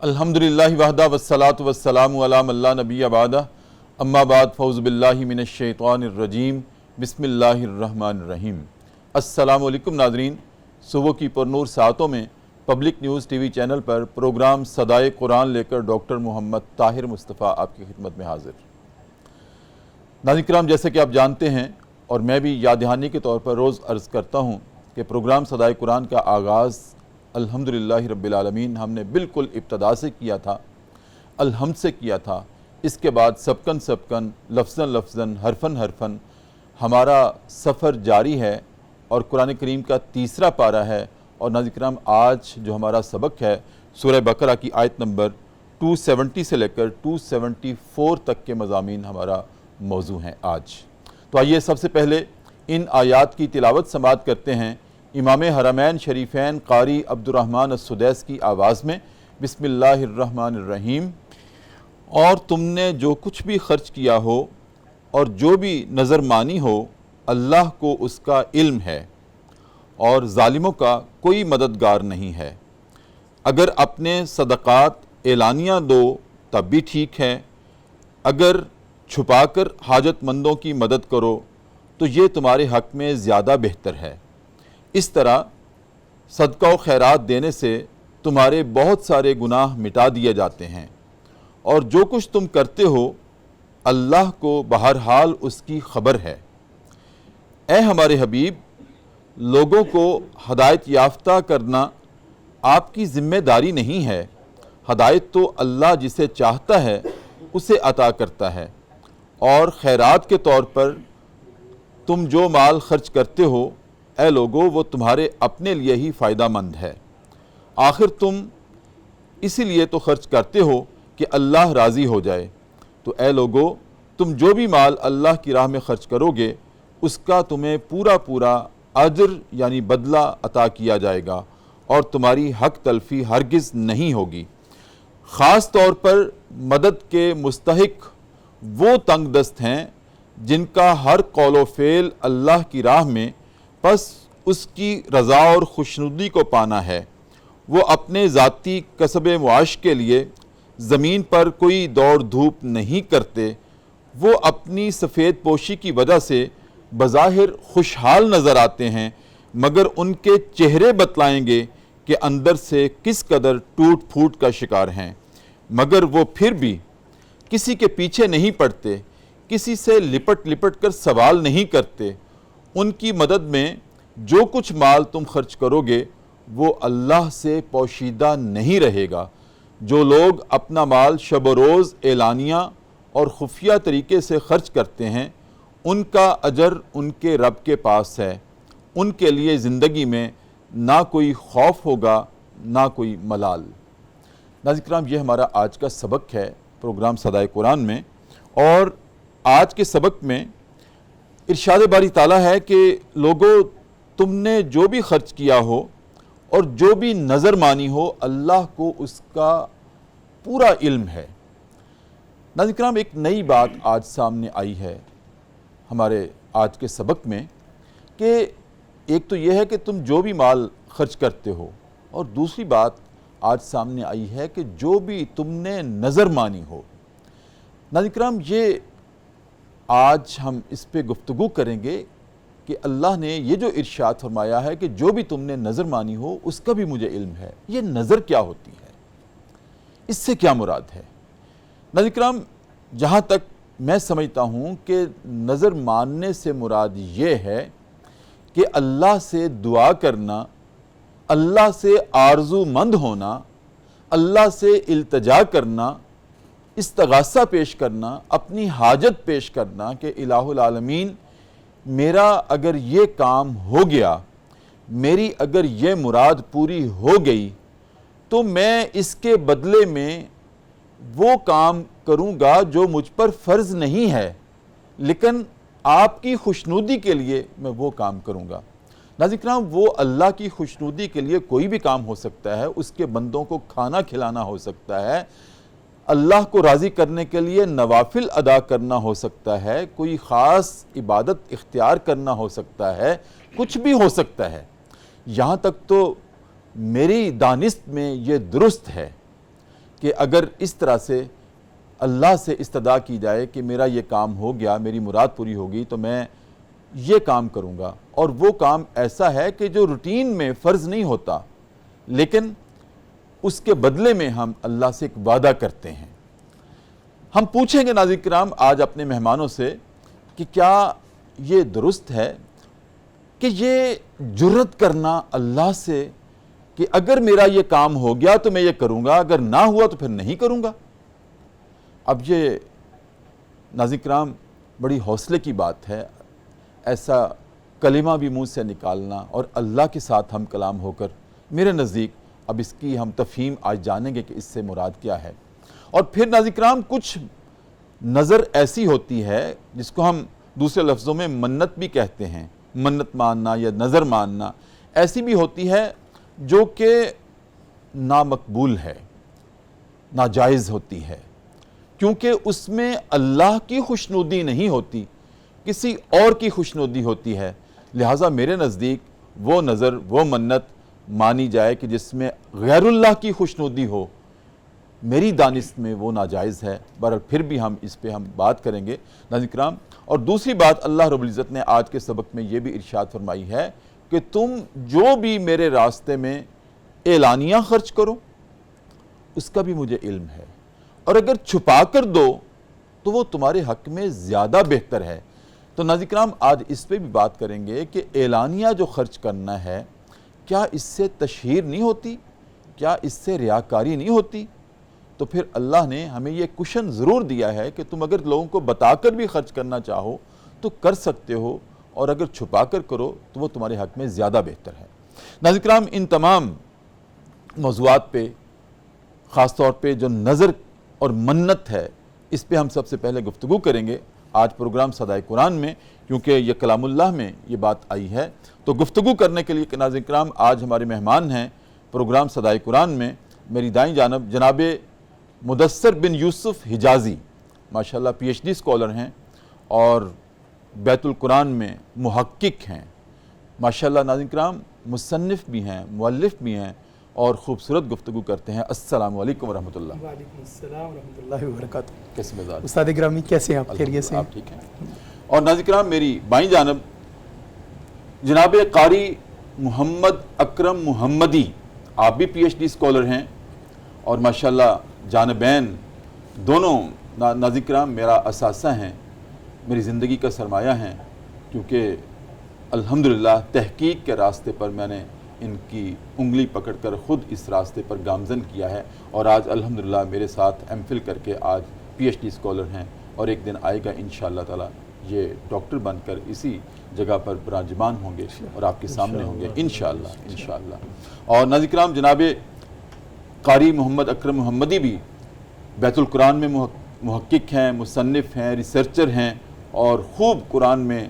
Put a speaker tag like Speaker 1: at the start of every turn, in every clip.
Speaker 1: الحمدللہ وحدہ والصلاة والسلام علی من لا نبی بعدہ اما بعد فاعوذ باللہ من الشیطان الرجیم بسم اللہ الرحمن الرحیم۔ السلام علیکم ناظرین، صبح کی پرنور ساعتوں میں public news T V channel پر پروگرام صدائے قرآن لے کر ڈاکٹر محمد طاہر مصطفیٰ آپ کی خدمت میں حاضر۔ ناظرین کرام، جیسے کہ آپ جانتے ہیں اور میں بھی یاد دہانی کے طور پر روز عرض کرتا ہوں کہ پروگرام صدائے قرآن کا آغاز الحمدللہ رب العالمین ہم نے بالکل ابتدا سے کیا تھا، الحمد سے کیا تھا۔ اس کے بعد سبکن لفظاً حرفاً ہمارا سفر جاری ہے اور قرآن کریم کا تیسرا پارہ ہے۔ اور ناظرین کرام، آج جو ہمارا سبق ہے سورہ بقرہ کی آیت نمبر 270 سے لے کر 274 تک کے مضامین ہمارا موضوع ہیں آج۔ تو آئیے سب سے پہلے ان آیات کی تلاوت سماعت کرتے ہیں امام حرمین شریفین قاری عبدالرحمن السدیس کی آواز میں۔ بسم اللہ الرحمن الرحیم۔ اور تم نے جو کچھ بھی خرچ کیا ہو اور جو بھی نظر مانی ہو، اللہ کو اس کا علم ہے اور ظالموں کا کوئی مددگار نہیں ہے۔ اگر اپنے صدقات اعلانیہ دو تب بھی ٹھیک ہے، اگر چھپا کر حاجت مندوں کی مدد کرو تو یہ تمہارے حق میں زیادہ بہتر ہے۔ اس طرح صدقہ و خیرات دینے سے تمہارے بہت سارے گناہ مٹا دیے جاتے ہیں، اور جو کچھ تم کرتے ہو اللہ کو بہرحال اس کی خبر ہے۔ اے ہمارے حبیب، لوگوں کو ہدایت یافتہ کرنا آپ کی ذمہ داری نہیں ہے، ہدایت تو اللہ جسے چاہتا ہے اسے عطا کرتا ہے، اور خیرات کے طور پر تم جو مال خرچ کرتے ہو اے لوگو وہ تمہارے اپنے لیے ہی فائدہ مند ہے، آخر تم اسی لیے تو خرچ کرتے ہو کہ اللہ راضی ہو جائے۔ تو اے لوگو، تم جو بھی مال اللہ کی راہ میں خرچ کرو گے اس کا تمہیں پورا اجر یعنی بدلہ عطا کیا جائے گا، اور تمہاری حق تلفی ہرگز نہیں ہوگی۔ خاص طور پر مدد کے مستحق وہ تنگ دست ہیں جن کا ہر قول و فعل اللہ کی راہ میں پس اس کی رضا اور خوشنودی کو پانا ہے۔ وہ اپنے ذاتی کسب معاش کے لیے زمین پر کوئی دوڑ دھوپ نہیں کرتے، وہ اپنی سفید پوشی کی وجہ سے بظاہر خوشحال نظر آتے ہیں، مگر ان کے چہرے بتلائیں گے کہ اندر سے کس قدر ٹوٹ پھوٹ کا شکار ہیں۔ مگر وہ پھر بھی کسی کے پیچھے نہیں پڑتے، کسی سے لپٹ کر سوال نہیں کرتے۔ ان کی مدد میں جو کچھ مال تم خرچ کرو گے وہ اللہ سے پوشیدہ نہیں رہے گا۔ جو لوگ اپنا مال شب و روز اعلانیہ اور خفیہ طریقے سے خرچ کرتے ہیں ان کا اجر ان کے رب کے پاس ہے، ان کے لیے زندگی میں نہ کوئی خوف ہوگا نہ کوئی ملال۔ ناظرین کرام، یہ ہمارا آج کا سبق ہے پروگرام صدائے قرآن میں، اور آج کے سبق میں ارشاد باری تعالیٰ ہے کہ لوگو تم نے جو بھی خرچ کیا ہو اور جو بھی نظر مانی ہو اللہ کو اس کا پورا علم ہے۔ ناظرین کرام، ایک نئی بات آج سامنے آئی ہے ہمارے آج کے سبق میں، کہ ایک تو یہ ہے کہ تم جو بھی مال خرچ کرتے ہو، اور دوسری بات آج سامنے آئی ہے کہ جو بھی تم نے نظر مانی ہو۔ ناظرین کرام، یہ آج ہم اس پہ گفتگو کریں گے کہ اللہ نے یہ جو ارشاد فرمایا ہے کہ جو بھی تم نے نظر مانی ہو اس کا بھی مجھے علم ہے، یہ نظر کیا ہوتی ہے، اس سے کیا مراد ہے؟ ناظرین کرام، جہاں تک میں سمجھتا ہوں کہ نظر ماننے سے مراد یہ ہے کہ اللہ سے دعا کرنا، اللہ سے آرزو مند ہونا، اللہ سے التجا کرنا، استغاثہ پیش کرنا، اپنی حاجت پیش کرنا کہ الہ العالمین میرا اگر یہ کام ہو گیا، میری اگر یہ مراد پوری ہو گئی تو میں اس کے بدلے میں وہ کام کروں گا جو مجھ پر فرض نہیں ہے، لیکن آپ کی خوشنودی کے لیے میں وہ کام کروں گا۔ ناظرین کرام، وہ اللہ کی خوشنودی کے لیے کوئی بھی کام ہو سکتا ہے، اس کے بندوں کو کھانا کھلانا ہو سکتا ہے، اللہ کو راضی کرنے کے لیے نوافل ادا کرنا ہو سکتا ہے، کوئی خاص عبادت اختیار کرنا ہو سکتا ہے، کچھ بھی ہو سکتا ہے۔ یہاں تک تو میری دانست میں یہ درست ہے کہ اگر اس طرح سے اللہ سے استدعا کی جائے کہ میرا یہ کام ہو گیا، میری مراد پوری ہوگی تو میں یہ کام کروں گا، اور وہ کام ایسا ہے کہ جو روٹین میں فرض نہیں ہوتا لیکن اس کے بدلے میں ہم اللہ سے ایک وعدہ کرتے ہیں۔ ہم پوچھیں گے ناظرین کرام آج اپنے مہمانوں سے کہ کیا یہ درست ہے کہ یہ جرت کرنا اللہ سے کہ اگر میرا یہ کام ہو گیا تو میں یہ کروں گا، اگر نہ ہوا تو پھر نہیں کروں گا۔ اب یہ ناظرین کرام بڑی حوصلے کی بات ہے، ایسا کلمہ بھی منہ سے نکالنا اور اللہ کے ساتھ ہم کلام ہو کر۔ میرے نزدیک اب اس کی ہم تفہیم آج جانیں گے کہ اس سے مراد کیا ہے۔ اور پھر ناظرین کرام کچھ نظر ایسی ہوتی ہے جس کو ہم دوسرے لفظوں میں منت بھی کہتے ہیں، منت ماننا یا نظر ماننا، ایسی بھی ہوتی ہے جو کہ نامقبول ہے، ناجائز ہوتی ہے، کیونکہ اس میں اللہ کی خوشنودی نہیں ہوتی، کسی اور کی خوشنودی ہوتی ہے۔ لہٰذا میرے نزدیک وہ نظر، وہ منت مانی جائے کہ جس میں غیر اللہ کی خوشنودی ہو، میری دانست میں وہ ناجائز ہے۔ بہرحال پھر بھی ہم اس پہ بات کریں گے ناظرین کرام۔ اور دوسری بات اللہ رب العزت نے آج کے سبق میں یہ بھی ارشاد فرمائی ہے کہ تم جو بھی میرے راستے میں اعلانیہ خرچ کرو اس کا بھی مجھے علم ہے، اور اگر چھپا کر دو تو وہ تمہارے حق میں زیادہ بہتر ہے۔ تو ناظرین کرام آج اس پہ بھی بات کریں گے کہ اعلانیہ جو خرچ کرنا ہے، کیا اس سے تشہیر نہیں ہوتی؟ کیا اس سے ریاکاری نہیں ہوتی؟ تو پھر اللہ نے ہمیں یہ کوشن ضرور دیا ہے کہ تم اگر لوگوں کو بتا کر بھی خرچ کرنا چاہو تو کر سکتے ہو، اور اگر چھپا کر کرو تو وہ تمہارے حق میں زیادہ بہتر ہے۔ ناظرین کرام ان تمام موضوعات پہ، خاص طور پہ جو نظر اور منت ہے، اس پہ ہم سب سے پہلے گفتگو کریں گے آج پروگرام صدائے قرآن میں، کیونکہ یہ کلام اللہ میں یہ بات آئی ہے۔ تو گفتگو کرنے کے لیے ناظرین کرام آج ہمارے مہمان ہیں پروگرام صدائے قرآن میں، میری دائیں جانب جناب مدثر بن یوسف حجازی، ماشاءاللہ پی ایچ ڈی اسکالر ہیں اور بیت القرآن میں محقق ہیں، ماشاءاللہ ناظرین کرام مصنف بھی ہیں، مؤلف بھی ہیں، اور خوبصورت گفتگو کرتے ہیں۔ السلام علیکم ورحمۃ اللہ۔
Speaker 2: وعلیکم السلام ورحمۃ اللہ وبرکاتہ۔
Speaker 1: کیسے مزاج؟
Speaker 2: استاد گرامی کیسے ہیں آپ؟ خیریت سے ہیں؟
Speaker 1: آپ ٹھیک ہیں؟ اور ناظرین کرام میری بائیں جانب جناب قاری محمد اکرم محمدی، آپ بھی پی ایچ ڈی اسکالر ہیں اور ماشاءاللہ جانبین دونوں ناظرین کرام میرا اثاثہ ہیں، میری زندگی کا سرمایہ ہیں، کیونکہ الحمدللہ تحقیق کے راستے پر میں نے ان کی انگلی پکڑ کر خود اس راستے پر گامزن کیا ہے، اور آج الحمدللہ میرے ساتھ ایم فل کر کے آج پی ایچ ڈی اسکالر ہیں، اور ایک دن آئے گا انشاءاللہ تعالی یہ ڈاکٹر بن کر اسی جگہ پر براجمان ہوں گے اور آپ کے سامنے ہوں گے انشاءاللہ۔ اور ناظرین کرام جناب قاری محمد اکرم محمدی بھی بیت القرآن میں محقق ہیں، مصنف ہیں، ریسرچر ہیں، اور خوب قرآن میں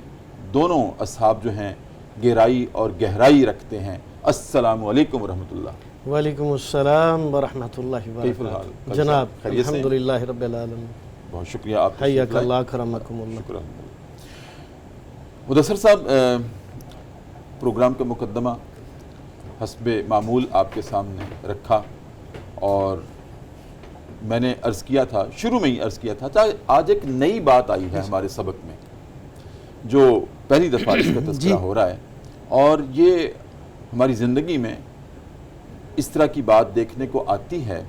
Speaker 1: دونوں اصحاب جو ہیں گہرائی اور گہرائی رکھتے ہیں۔ السلام علیکم ورحمۃ اللہ۔
Speaker 3: وعلیکم السلام ورحمۃ اللہ
Speaker 1: کیف
Speaker 3: وبرکاتہ۔
Speaker 1: الحال؟
Speaker 3: جناب
Speaker 1: خیریت سے ہیں؟
Speaker 3: الحمدللہ رب العالمین۔
Speaker 1: بہت شکریہ آپ
Speaker 3: حیاک اللہ کرمکم اللہ۔
Speaker 1: شکر مدثر صاحب، پروگرام کا مقدمہ حسب معمول آپ کے سامنے رکھا، اور میں نے عرض کیا تھا، شروع میں ہی عرض کیا تھا، آج ایک نئی بات آئی ہے ہمارے سبق میں جو پہلی دفعہ اس کا تذکرہ ہو رہا ہے، اور یہ ہماری زندگی میں اس طرح کی بات دیکھنے کو آتی ہے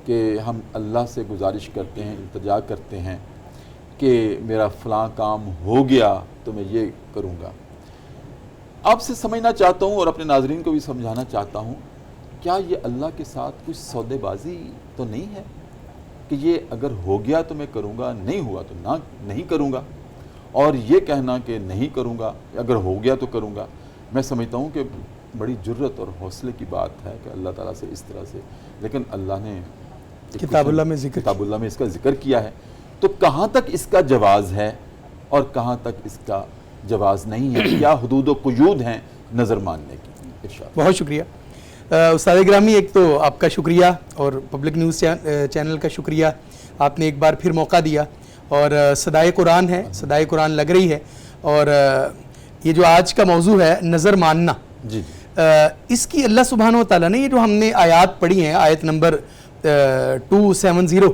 Speaker 1: کہ ہم اللہ سے گزارش کرتے ہیں، التجا کرتے ہیں کہ میرا فلاں کام ہو گیا تو میں یہ کروں گا۔ آپ سے سمجھنا چاہتا ہوں اور اپنے ناظرین کو بھی سمجھانا چاہتا ہوں، کیا یہ اللہ کے ساتھ کچھ سودے بازی تو نہیں ہے کہ یہ اگر ہو گیا تو میں کروں گا، نہیں ہوا تو نہیں کروں گا، اور یہ کہنا کہ نہیں کروں گا، اگر ہو گیا تو کروں گا، میں سمجھتا ہوں کہ بڑی جرت اور حوصلے کی بات ہے کہ اللہ تعالیٰ سے اس طرح سے، لیکن اللہ نے
Speaker 2: کتاب اللہ میں
Speaker 1: اس کا ذکر کیا ہے، تو کہاں تک اس کا جواز ہے اور کہاں تک اس کا جواز نہیں ہے، کیا حدود و قیود ہیں نظر ماننے کی؟ ارشاد۔
Speaker 2: بہت شکریہ استاد گرامی، ایک تو آپ کا شکریہ اور پبلک نیوز چینل کا شکریہ، آپ نے ایک بار پھر موقع دیا، اور صدائے قرآن ہے، صدائے قرآن لگ رہی ہے، اور یہ جو آج کا موضوع ہے نظر ماننا،
Speaker 1: جی
Speaker 2: اس کی اللہ سبحانہ و تعالیٰ نے یہ جو ہم نے آیات پڑھی ہیں، آیت نمبر 270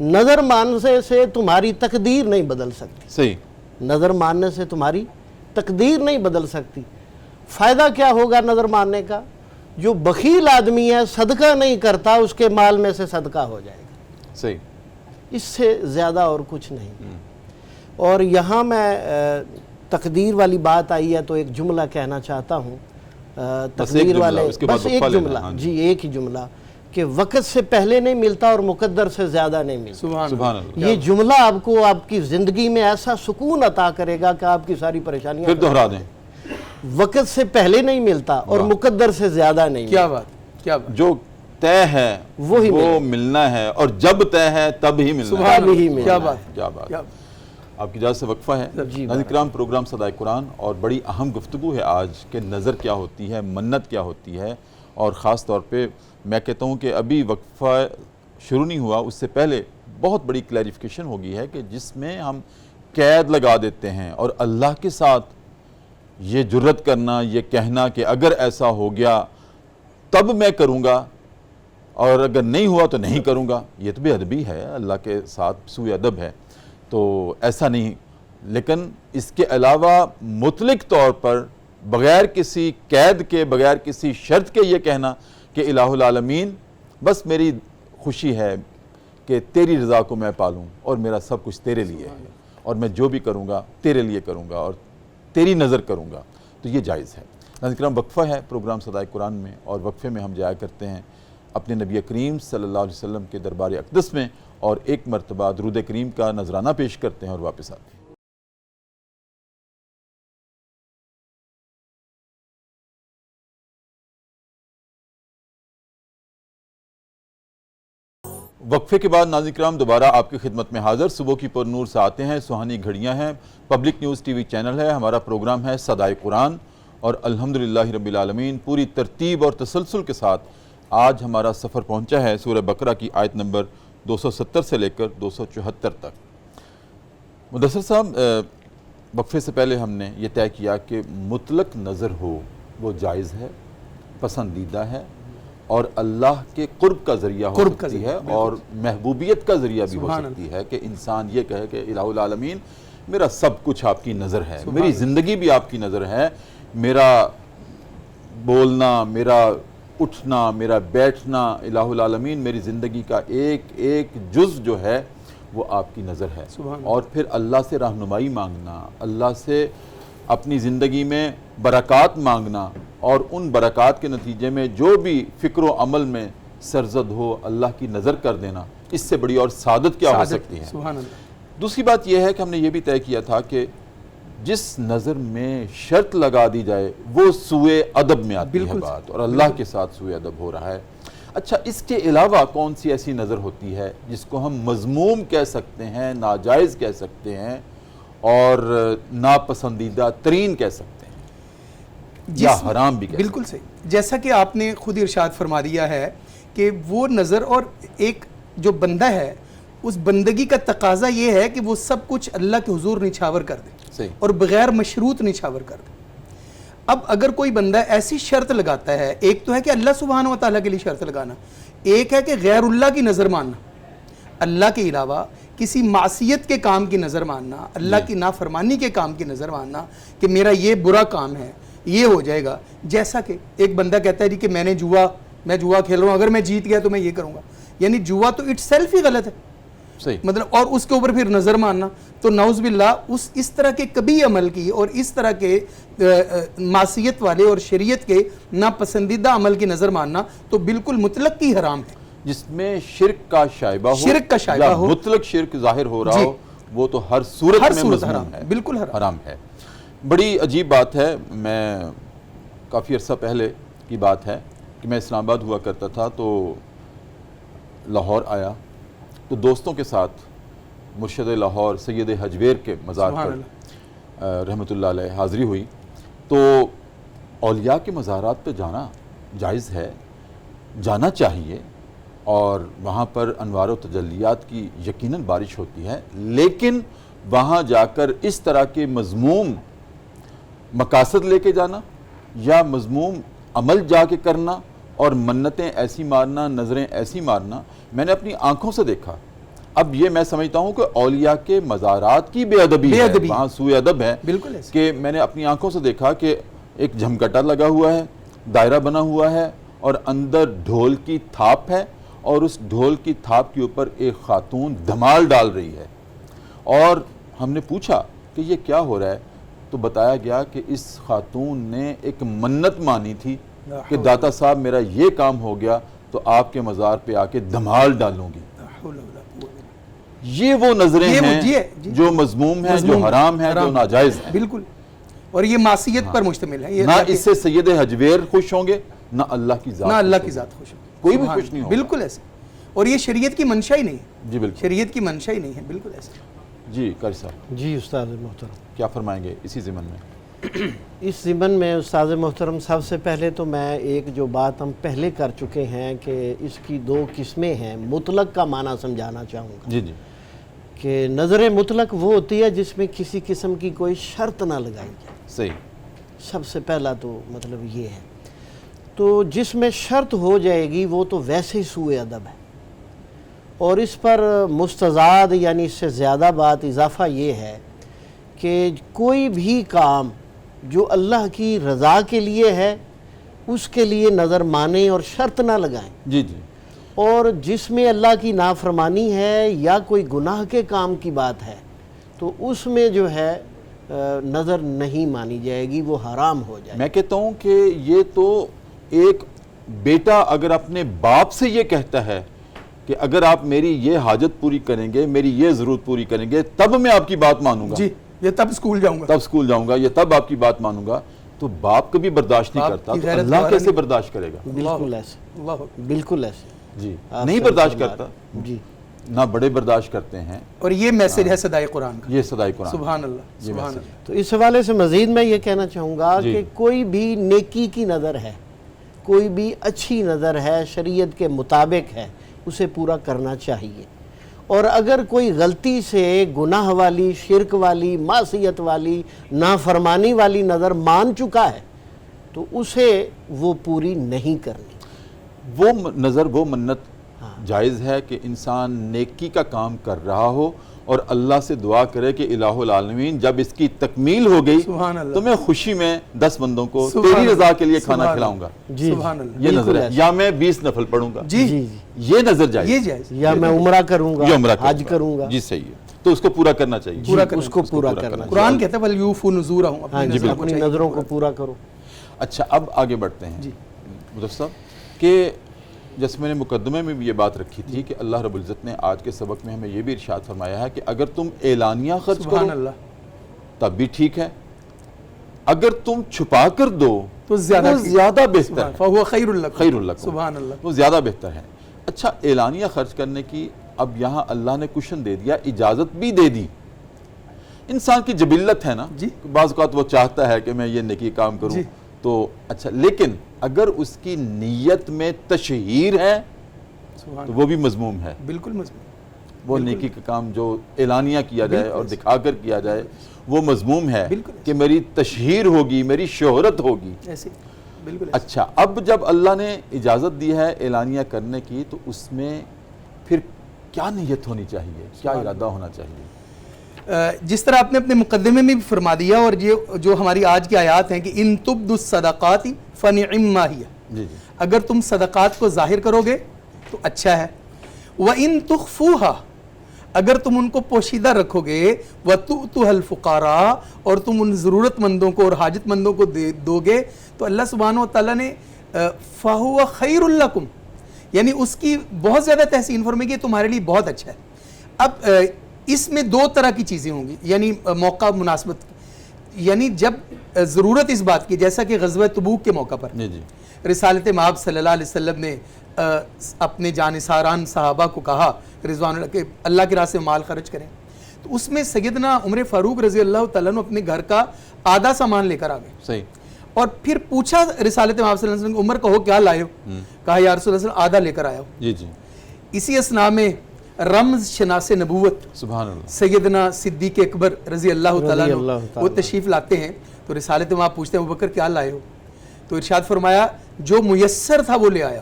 Speaker 3: نظر ماننے سے تمہاری تقدیر نہیں بدل سکتی.
Speaker 1: صحیح.
Speaker 3: نظر ماننے سے تمہاری تقدیر نہیں بدل سکتی. فائدہ کیا ہوگا نظر ماننے کا؟ جو بخیل آدمی ہے صدقہ نہیں کرتا اس کے مال میں سے صدقہ ہو جائے گا.
Speaker 1: صحیح.
Speaker 3: اس سے زیادہ اور کچھ نہیں. اور یہاں میں تقدیر والی بات آئی ہے تو ایک جملہ کہنا چاہتا ہوں. تقدیر والے بس ایک جملہ, جی ایک ہی جملہ, کہ وقت سے پہلے نہیں ملتا اور مقدر سے زیادہ نہیں ملتا.
Speaker 1: سبحان اللہ.
Speaker 3: یہ جملہ آپ کو آپ کی زندگی میں ایسا سکون عطا کرے گا کہ آپ کی ساری پریشانیاں.
Speaker 1: پھر دہرا دیں.
Speaker 3: وقت سے پہلے نہیں ملتا اور مقدر سے زیادہ نہیں.
Speaker 2: کیا بات, کیا بات.
Speaker 1: جو طے ہے وہ ملنا ہے اور جب طے ہے تب ہی ملنا ہے.
Speaker 2: کیا بات,
Speaker 1: کیا بات. آپ کی اجازت سے وقفہ ہے. ناظرین کرام, پروگرام صدائے قرآن اور بڑی اہم گفتگو ہے آج کہ نظر کیا ہوتی ہے, منت کیا ہوتی ہے, اور خاص طور پہ میں کہتا ہوں کہ ابھی وقفہ شروع نہیں ہوا اس سے پہلے بہت بڑی کلیریفیکیشن ہوگی ہے کہ جس میں ہم قید لگا دیتے ہیں اور اللہ کے ساتھ یہ جرت کرنا, یہ کہنا کہ اگر ایسا ہو گیا تب میں کروں گا اور اگر نہیں ہوا تو نہیں کروں گا, یہ تو بے ادبی ہے, اللہ کے ساتھ سوء ادب ہے. تو ایسا نہیں, لیکن اس کے علاوہ مطلق طور پر بغیر کسی قید کے, بغیر کسی شرط کے یہ کہنا کہ الہ العالمین بس میری خوشی ہے کہ تیری رضا کو میں پالوں اور میرا سب کچھ تیرے لیے ہے اور میں جو بھی کروں گا تیرے لیے کروں گا اور تیری نظر کروں گا, تو یہ جائز ہے. ناظرین کرام, وقفہ ہے پروگرام صدائے قرآن میں, اور وقفے میں ہم جایا کرتے ہیں اپنے نبی کریم صلی اللہ علیہ وسلم کے دربار اقدس میں اور ایک مرتبہ درود کریم کا نذرانہ پیش کرتے ہیں اور واپس آتے ہیں. وقفے کے بعد ناظرین کرام دوبارہ آپ کی خدمت میں حاضر. صبح کی پر نور سے آتے ہیں, سہانی گھڑیاں ہیں, public news T V channel ہے, ہمارا پروگرام ہے صدائے قرآن, اور الحمدللہ رب العالمین پوری ترتیب اور تسلسل کے ساتھ آج ہمارا سفر پہنچا ہے سورہ بقرہ کی آیت نمبر 270 سے لے کر 274 تک. مدثر صاحب, وقفے سے پہلے ہم نے یہ طے کیا کہ مطلق نظر ہو وہ جائز ہے, پسندیدہ ہے, اور اللہ کے قرب کا ذریعہ ہو سکتی ہے اور محبوبیت کا ذریعہ بھی ہو سکتی ہے کہ انسان یہ کہے کہ الہ العالمین میرا سب کچھ آپ کی نظر ہے, میری زندگی بھی آپ کی نظر ہے, میرا بولنا, میرا اٹھنا, میرا بیٹھنا, الہ العالمین میری زندگی کا ایک ایک جز جو ہے وہ آپ کی نظر ہے. اور پھر اللہ سے رہنمائی مانگنا, اللہ سے اپنی زندگی میں برکات مانگنا, اور ان برکات کے نتیجے میں جو بھی فکر و عمل میں سرزد ہو اللہ کی نظر کر دینا, اس سے بڑی اور سعادت کیا ہو سکتی ہے.
Speaker 2: سبحان اللہ.
Speaker 1: دوسری بات یہ ہے کہ ہم نے یہ بھی طے کیا تھا کہ جس نظر میں شرط لگا دی جائے وہ سوء ادب میں آتی ہے بات, اور اللہ کے ساتھ سوء ادب ہو رہا ہے. اچھا, اس کے علاوہ کون سی ایسی نظر ہوتی ہے جس کو ہم مذموم کہہ سکتے ہیں, ناجائز کہہ سکتے ہیں, اور ناپسندیدہ ترین کہہ سکتے ہیں, یا حرام بھی کہہ سکتے ہیں؟
Speaker 2: بالکل صحیح. جیسا کہ آپ نے خود ارشاد فرما دیا ہے کہ وہ نظر, اور ایک جو بندہ ہے اس بندگی کا تقاضا یہ ہے کہ وہ سب کچھ اللہ کے حضور نچھاور کر دے اور بغیر مشروط نچھاور کر دے. اب اگر کوئی بندہ ایسی شرط لگاتا ہے, ایک تو ہے کہ اللہ سبحانہ و تعالیٰ کے لیے شرط لگانا, ایک ہے کہ غیر اللہ کی نظر ماننا, اللہ کے علاوہ کسی معصیت کے کام کی نظر ماننا, اللہ کی نافرمانی کے کام کی نظر ماننا کہ میرا یہ برا کام ہے, یہ ہو جائے گا. جیسا کہ ایک بندہ کہتا ہے جی کہ میں جوا کھیل رہا ہوں, اگر میں جیت گیا تو میں یہ کروں گا, یعنی جوا تو اٹ سیلف ہی غلط ہے مطلب, اور اس کے اوپر پھر نظر ماننا. تو نعوذ باللہ اس طرح کے کبھی عمل کی اور اس طرح کے معصیت والے اور شریعت کے ناپسندیدہ عمل کی نظر ماننا تو بالکل مطلق کی حرام ہے.
Speaker 1: جس میں شرک کا شائبہ ہو یا مطلق شرک ظاہر ہو رہا ہو, وہ تو ہر صورت میں مذموم ہے,
Speaker 2: بالکل
Speaker 1: حرام ہے. بڑی عجیب بات ہے, میں کافی عرصہ پہلے کی بات ہے کہ میں اسلام آباد ہوا کرتا تھا, تو لاہور آیا تو دوستوں کے ساتھ مرشد لاہور سید حجویر کے مزار پر رحمۃ اللہ علیہ حاضری ہوئی. تو اولیاء کے مزارات پہ جانا جائز ہے, جانا چاہیے, اور وہاں پر انوار و تجلیات کی یقیناً بارش ہوتی ہے, لیکن وہاں جا کر اس طرح کے مذموم مقاصد لے کے جانا یا مذموم عمل جا کے کرنا اور منتیں ایسی مارنا, نظریں ایسی مارنا, میں نے اپنی آنکھوں سے دیکھا اب یہ میں سمجھتا ہوں کہ اولیاء کے مزارات کی بے ادبی ہے، وہاں سوء ادب ہے،
Speaker 2: بالکل ایسے
Speaker 1: کہ میں نے اپنی آنکھوں سے دیکھا کہ ایک جھمکٹا لگا ہوا ہے، دائرہ بنا ہوا ہے، اور اندر ڈھول کی تھاپ ہے، اور اس ڈھول کی تھاپ کے اوپر ایک خاتون دھمال ڈال رہی ہے، اور ہم نے پوچھا کہ یہ کیا ہو رہا ہے، تو بتایا گیا کہ اس خاتون نے ایک منت مانی تھی کہ داتا صاحب میرا یہ کام ہو گیا تو آپ کے مزار پہ آ کے دھمال ڈالوں گی۔ یہ وہ نظریں ہیں جو مذموم ہیں، جو حرام ہیں، جو ناجائز ہیں،
Speaker 2: بالکل، اور یہ معصیت پر مشتمل ہے۔
Speaker 1: نہ اس سے سید حجویر خوش ہوں گے، نہ اللہ کی ذات،
Speaker 2: نہ اللہ کی ذات خوش ہوگی،
Speaker 1: کوئی بھی خوش نہیں ہوگا،
Speaker 2: بالکل ایسے، اور یہ شریعت کی منشا ہی نہیں ہے،
Speaker 1: جی بالکل
Speaker 2: شریعت کی منشا ہی نہیں ہے، بالکل ایسے۔
Speaker 1: جی قاری صاحب
Speaker 3: جی استاد محترم،
Speaker 1: کیا فرمائیں گے اسی ضمن میں؟
Speaker 3: اس ضمن میں استاد محترم سب سے پہلے تو میں ایک جو بات ہم پہلے کر چکے ہیں کہ اس کی دو قسمیں ہیں، مطلق کا معنی سمجھانا چاہوں گا
Speaker 1: جی جی،
Speaker 3: کہ نظر مطلق وہ ہوتی ہے جس میں کسی قسم کی کوئی شرط نہ لگائی جائے،
Speaker 1: صحیح،
Speaker 3: سب سے پہلا تو مطلب یہ ہے۔ تو جس میں شرط ہو جائے گی وہ تو ویسے ہی سوء ادب ہے، اور اس پر مستزاد یعنی اس سے زیادہ بات اضافہ یہ ہے کہ کوئی بھی کام جو اللہ کی رضا کے لیے ہے اس کے لیے نظر مانیں اور شرط نہ لگائیں،
Speaker 1: جی جی،
Speaker 3: اور جس میں اللہ کی نافرمانی ہے یا کوئی گناہ کے کام کی بات ہے تو اس میں جو ہے نظر نہیں مانی جائے گی، وہ حرام ہو جائے گی۔
Speaker 1: میں کہتا ہوں کہ یہ تو ایک بیٹا اگر اپنے باپ سے یہ کہتا ہے کہ اگر آپ میری یہ حاجت پوری کریں گے، میری یہ ضرورت پوری کریں گے، تب میں آپ کی بات مانوں گا،
Speaker 2: جی، یہ تب اسکول جاؤں گا،
Speaker 1: تب اسکول جاؤں گا، یہ تب آپ کی بات مانوں گا، تو باپ کبھی برداشت نہیں کرتا تو اللہ کیسے برداشت کرے گا؟
Speaker 3: بالکل ایسے، بالکل ایسے،
Speaker 1: جی نہیں برداشت کرتا،
Speaker 3: جی،
Speaker 1: نہ بڑے برداشت کرتے ہیں،
Speaker 2: اور یہ میسج ہے صدائے قرآن کا،
Speaker 1: یہ صدائے قرآن،
Speaker 2: سبحان اللہ، سبحان اللہ۔
Speaker 3: تو اس حوالے سے مزید میں یہ کہنا چاہوں گا کہ کوئی بھی نیکی کی نظر ہے، کوئی بھی اچھی نظر ہے، شریعت کے مطابق ہے، اسے پورا کرنا چاہیے، اور اگر کوئی غلطی سے گناہ والی، شرک والی، معصیت والی، نافرمانی والی نظر مان چکا ہے تو اسے وہ پوری نہیں کرنی۔
Speaker 1: وہ نظر، وہ منت جائز ہے کہ انسان نیکی کا کام کر رہا ہو اور اللہ سے دعا کرے کہ الہ العالمین جب اس کی تکمیل ہو گئی تو میں خوشی میں 10 بندوں کو تیری رضا کے لیے کھانا کھلاؤں گا،
Speaker 2: سبحان اللہ،
Speaker 1: یہ نظر ہے، یا میں 20 نفل پڑھوں گا،
Speaker 2: جی،
Speaker 1: یہ نظر جائز،
Speaker 2: یہ جائز،
Speaker 3: یا میں عمرہ کروں گا،
Speaker 1: یہ عمرہ
Speaker 3: حج کروں گا،
Speaker 1: جی صحیح ہے، تو اس کو پورا کرنا چاہیے،
Speaker 3: اس کو پورا کرنا،
Speaker 2: قرآن کہتا ہے وَلْيُوفُوا نُذُورَهُمْ،
Speaker 3: اپنی نظروں کو پورا کرو۔
Speaker 1: اچھا اب آگے بڑھتے ہیں مدرس صاحب، کہ جیسے میں نے مقدمے میں بھی یہ بات رکھی تھی کہ اللہ رب العزت نے آج کے سبق میں ہمیں یہ بھی ارشاد فرمایا ہے کہ اگر تم اعلانیہ خرچ کرو تب بھی ٹھیک ہے، اگر تم چھپا کر دو تو زیادہ بہتر ہے،
Speaker 2: فَهُوَ خَيْرٌ لَكُمْ،
Speaker 1: خیر لکم،
Speaker 2: سبحان اللہ،
Speaker 1: وہ زیادہ بہتر ہے۔ اچھا اعلانیہ خرچ کرنے کی اب یہاں اللہ نے کشن دے دیا، اجازت بھی دے دی، انسان کی جبلت ہے نا، بعض اوقات وہ چاہتا ہے کہ میں یہ نیکی کام کروں تو اچھا، لیکن اگر اس کی نیت میں تشہیر ہے تو وہ بھی مذموم ہے،
Speaker 2: بالکل مضمون،
Speaker 1: وہ نیکی کا کام جو اعلانیہ کیا جائے اور دکھا کر کیا جائے وہ مذموم ہے کہ میری تشہیر ہوگی، میری شہرت ہوگی،
Speaker 2: ایسے بالکل۔
Speaker 1: اچھا اب جب اللہ نے اجازت دی ہے اعلانیہ کرنے کی تو اس میں پھر کیا نیت ہونی چاہیے، کیا ارادہ ہونا چاہیے؟
Speaker 2: جس طرح آپ نے اپنے مقدمے میں بھی فرما دیا، اور یہ جو ہماری آج کی آیات ہیں کہ ان تبدوا الصدقات فنعما ہی، اگر تم صدقات کو ظاہر کرو گے تو اچھا ہے، وَإِن تُخْفُوهَا، اگر تم ان کو پوشیدہ رکھو گے، وَتُؤْتُوهَا الْفُقَارَا، اور تم ان ضرورت مندوں کو اور حاجت مندوں کو دو گے تو اللہ سبحانہ وتعالیٰ نے فَهُوَ خَيْرٌ لَكُمْ، یعنی اس کی بہت زیادہ تحسین فرمائے گی، تمہارے لیے بہت اچھا ہے۔ اب اس میں دو طرح کی چیزیں ہوں گی، یعنی موقع مناسبت، یعنی جب ضرورت اس بات کی، جیسا کہ غزوہ تبوک کے موقع پر رسالت مآب صلی اللہ علیہ وسلم نے اپنے جانثاران صحابہ کو کہا رضوان اللہ کہ اللہ کی راہ سے مال خرچ کریں، تو اس میں سیدنا عمر فاروق رضی اللہ تعالیٰ عنہ اپنے گھر کا آدھا سامان لے کر آ گئے، صحیح، اور پھر پوچھا رسالت مآب صلی اللہ علیہ وسلم عمر کہو کیا لائے ہو، کہا یا رسول اللہ آدھا لے کر آیا ہو۔ جی جی، اسی اسنا میں رمز شناس نبوت سبحان اللہ سیدنا صدیق اکبر رضی اللہ تعالیٰ عنہ وہ تشریف لاتے ہیں تو رسالت میں آپ پوچھتے ہیں ابوبکر کیا لائے ہو، تو ارشاد فرمایا جو میسر تھا وہ لے آیا،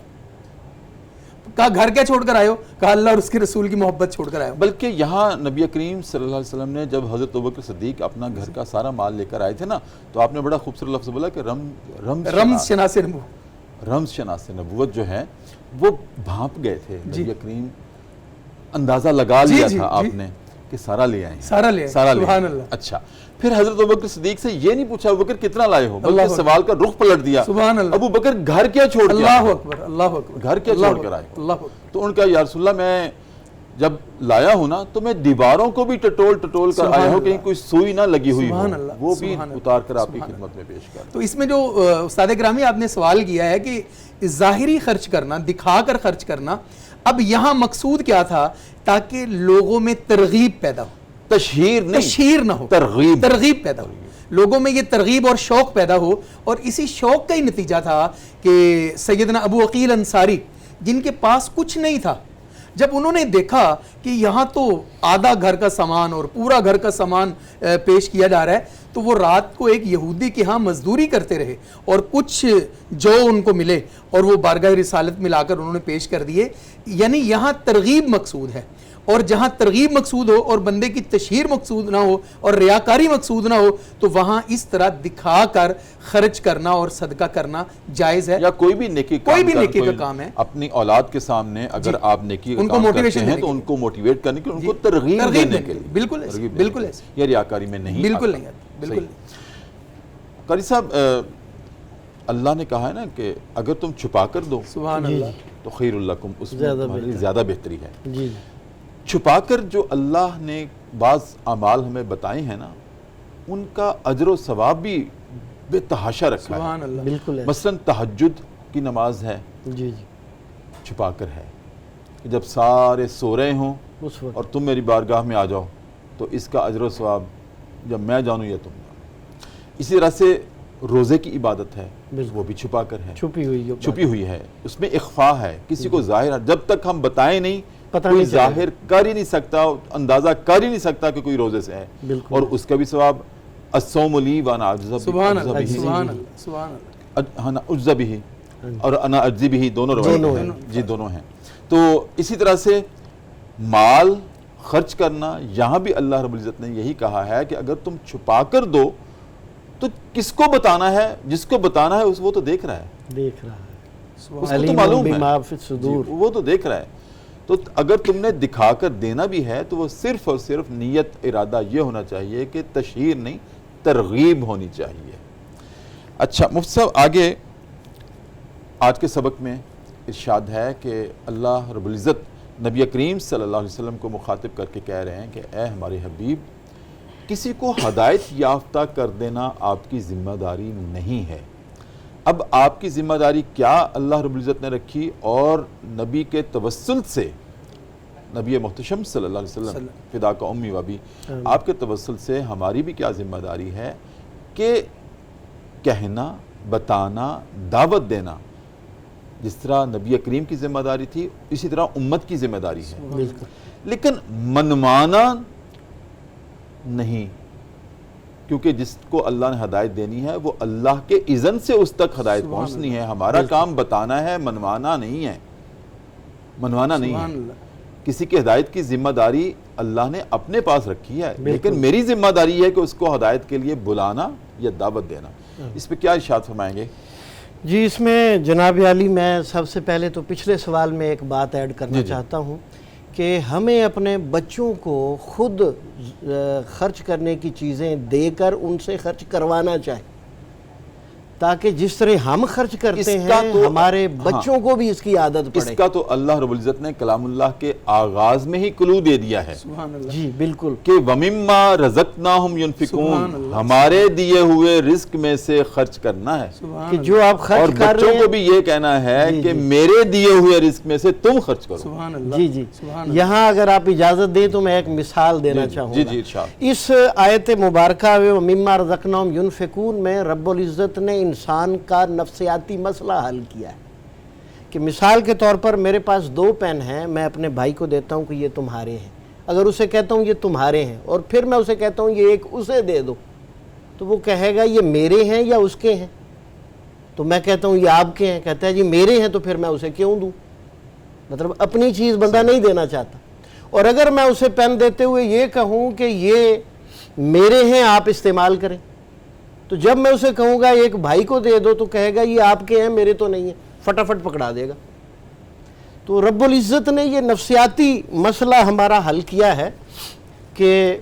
Speaker 2: کہا گھر کیا چھوڑ کر آئے ہو؟ کہا اللہ اور اس کے رسول کی محبت چھوڑ کر آئے ہو۔
Speaker 1: بلکہ یہاں نبی کریم صلی اللہ علیہ وسلم نے جب حضرت ابوبکر صدیق اپنا گھر کا سارا مال لے کر آئے تھے نا، تو آپ نے بڑا خوبصورت لفظ بولا کہ
Speaker 2: رمز شناس نبوت،
Speaker 1: رمز شناس نبوت جو ہے وہ بھانپ گئے تھے نبی کریم، اندازہ لگا لیا تھا آپ نے کہ سارا لے آئے ہیں،
Speaker 2: سارا لے آئے، سبحان اللہ۔
Speaker 1: اچھا، پھر حضرت ابوبکر صدیق سے یہ نہیں پوچھا ابوبکر کتنا لائے ہو، بلکہ سوال کا رخ پلٹ دیا،
Speaker 2: سبحان اللہ،
Speaker 1: ابوبکر گھر کیا چھوڑ کے آئے؟
Speaker 2: اللہ اکبر، اللہ اکبر،
Speaker 1: گھر کیا چھوڑ کر آئے ہو؟
Speaker 2: اللہ اکبر۔
Speaker 1: تو ان کا یا رسول اللہ میں جب لایا ہوں نا تو میں دیواروں کو بھی ٹٹول کر آیا ہوں، کہیں کوئی سوئی نہ لگی ہوئی ہو، وہ بھی اتار کر آپ کی خدمت میں پیش کر۔
Speaker 2: تو اس میں جو استاد گرامی آپ نے سوال کیا ہے کہ ظاہری خرچ کرنا، دکھا کر خرچ کرنا، اب یہاں مقصود کیا تھا؟ تاکہ لوگوں میں ترغیب پیدا ہو، تشہیر نہ ہو، ترغیب پیدا ہو، لوگوں میں یہ ترغیب اور شوق پیدا ہو۔ اور اسی شوق کا ہی نتیجہ تھا کہ سیدنا ابو عقیل انصاری جن کے پاس کچھ نہیں تھا، جب انہوں نے دیکھا کہ یہاں تو آدھا گھر کا سامان اور پورا گھر کا سامان پیش کیا جا رہا ہے، تو وہ رات کو ایک یہودی کے ہاں مزدوری کرتے رہے اور کچھ جو ان کو ملے اور وہ بارگاہ رسالت میں لا کر انہوں نے پیش کر دیے۔ یعنی یہاں ترغیب مقصود ہے، اور جہاں ترغیب مقصود ہو اور بندے کی تشہیر مقصود نہ ہو اور ریاکاری مقصود نہ ہو، تو وہاں اس طرح دکھا کر خرچ کرنا اور صدقہ کرنا جائز ہے۔
Speaker 1: یا کوئی بھی نیکی
Speaker 2: کا کام ہے،
Speaker 1: اپنی اولاد کے سامنے اگر آپ نیکی کا کام کرتے ہیں تو ان کو موٹیویٹ کرنے کے لیے، ان کو ترغیب دینے کے لیے،
Speaker 2: بالکل ایسے،
Speaker 1: یا ریاکاری میں نہیں،
Speaker 2: بالکل نہیں آتی، بالکل۔
Speaker 1: قاری صاحب، اللہ نے کہا ہے نا کہ اگر تم چھپا کر دو
Speaker 2: سبحان اللہ
Speaker 1: تو خیر لکم، اس میں زیادہ بہتری ہے۔
Speaker 3: جی،
Speaker 1: چھپا کر جو اللہ نے بعض اعمال ہمیں بتائے ہیں نا، ان کا اجر و ثواب بھی بے تحاشا رکھا ہے۔
Speaker 2: سبحان اللہ،
Speaker 3: بالکل۔
Speaker 1: مثلا تہجد کی نماز ہے،
Speaker 3: جی،
Speaker 1: چھپا کر ہے، کہ جب سارے سو رہے ہوں
Speaker 3: اس وقت
Speaker 1: اور تم میری بارگاہ میں آ جاؤ تو اس کا اجر و ثواب جب میں جانوں یا تم جانو۔ اسی طرح سے روزے کی عبادت ہے، وہ بھی چھپا کر ہے، چھپی ہوئی ہے، اس میں اخفا ہے، کسی کو ظاہر، جب تک ہم بتائیں نہیں کوئی ظاہر کر ہی نہیں سکتا، اندازہ کر ہی نہیں سکتا کہ کوئی روزے سے ہے، اور اس کا بھی ثواب الصوم لی وانا اجزی بہ اور انا اجزی بہ، دونوں روایتیں ہیں، جی دونوں ہیں۔ تو اسی طرح سے مال خرچ کرنا، یہاں بھی اللہ رب العزت نے یہی کہا ہے کہ اگر تم چھپا کر دو تو کس کو بتانا ہے؟ جس کو بتانا ہے وہ تو دیکھ رہا ہے، اس کو تو معلوم ہے، وہ تو دیکھ رہا ہے۔ تو اگر تم نے دکھا کر دینا بھی ہے تو وہ صرف اور صرف نیت، ارادہ یہ ہونا چاہیے کہ تشہیر نہیں، ترغیب ہونی چاہیے۔ اچھا مفتی صاحب، آگے آج کے سبق میں ارشاد ہے کہ اللہ رب العزت نبی کریم صلی اللہ علیہ وسلم کو مخاطب کر کے کہہ رہے ہیں کہ اے ہمارے حبیب، کسی کو ہدایت یافتہ کر دینا آپ کی ذمہ داری نہیں ہے۔ اب آپ کی ذمہ داری کیا اللہ رب العزت نے رکھی، اور نبی کے توسل سے، نبی محتشم صلی اللہ علیہ وسلم فدا کا امی و ابی، آپ کے توسل سے ہماری بھی کیا ذمہ داری ہے کہ کہنا، بتانا، دعوت دینا، جس طرح نبی کریم کی ذمہ داری تھی اسی طرح امت کی ذمہ داری ہے، لیکن منوانا نہیں، کیونکہ جس کو اللہ نے ہدایت دینی ہے وہ اللہ کے اذن سے اس تک ہدایت پہنچنی ہے۔ ہمارا کام بتانا ہے، منوانا نہیں ہے، منوانا نہیں ہے۔ کسی کی ہدایت کی ذمہ داری اللہ نے اپنے پاس رکھی ہے، لیکن میری ذمہ داری ہے کہ اس کو ہدایت کے لیے بلانا یا دعوت دینا۔ اس پہ کیا ارشاد فرمائیں گے؟
Speaker 3: جی، اس میں جناب عالی میں سب سے پہلے تو پچھلے سوال میں ایک بات ایڈ کرنا چاہتا ہوں کہ ہمیں اپنے بچوں کو خود خرچ کرنے کی چیزیں دے کر ان سے خرچ کروانا چاہیے، تاکہ جس طرح ہم خرچ کرتے ہیں ہمارے بچوں کو بھی اس کی عادت پڑے۔
Speaker 1: اس کا تو اللہ رب العزت نے کلام اللہ کے آغاز میں ہی کلو دے دیا ہے،
Speaker 3: جی بالکل،
Speaker 1: کہ وَمِمَّا رَزَقْنَاهُمْ يُنْفِقُونَ، ہمارے دیے ہوئے رزق میں سے خرچ کرنا ہے،
Speaker 3: کہ جو آپ خرچ کر رہے ہیں، اور
Speaker 1: بچوں کو بھی یہ کہنا ہے کہ میرے دیے ہوئے رزق میں سے تم خرچ کرو۔
Speaker 3: جی جی، یہاں اگر آپ اجازت دیں تو میں ایک مثال دینا چاہوں گا۔ اس آیت مبارکہ وَمِمَّا رَزَقْنَاهُمْ يُنْفِقُونَ میں رب العزت نے انسان کا نفسیاتی مسئلہ حل کیا ہے، کہ مثال کے طور پر میرے پاس 2 پین ہیں، میں اپنے بھائی کو دیتا ہوں کہ یہ تمہارے ہیں، اگر اسے کہتا ہوں یہ تمہارے ہیں اور پھر میں اسے کہتا ہوں یہ ایک اسے دے دو، تو وہ کہے گا یہ میرے ہیں یا اس کے ہیں؟ تو میں کہتا ہوں یہ آپ کے ہیں، کہتا ہے جی میرے ہیں، تو پھر میں اسے کیوں دوں؟ مطلب اپنی چیز بندہ نہیں دینا چاہتا، اور اگر میں اسے پین دیتے ہوئے یہ کہوں کہ یہ میرے ہیں آپ استعمال کریں، تو جب میں اسے کہوں گا ایک بھائی کو دے دو تو کہے گا یہ آپ کے ہیں میرے تو نہیں ہیں، فٹافٹ پکڑا دے گا۔ تو رب العزت نے یہ نفسیاتی مسئلہ ہمارا حل کیا ہے کہ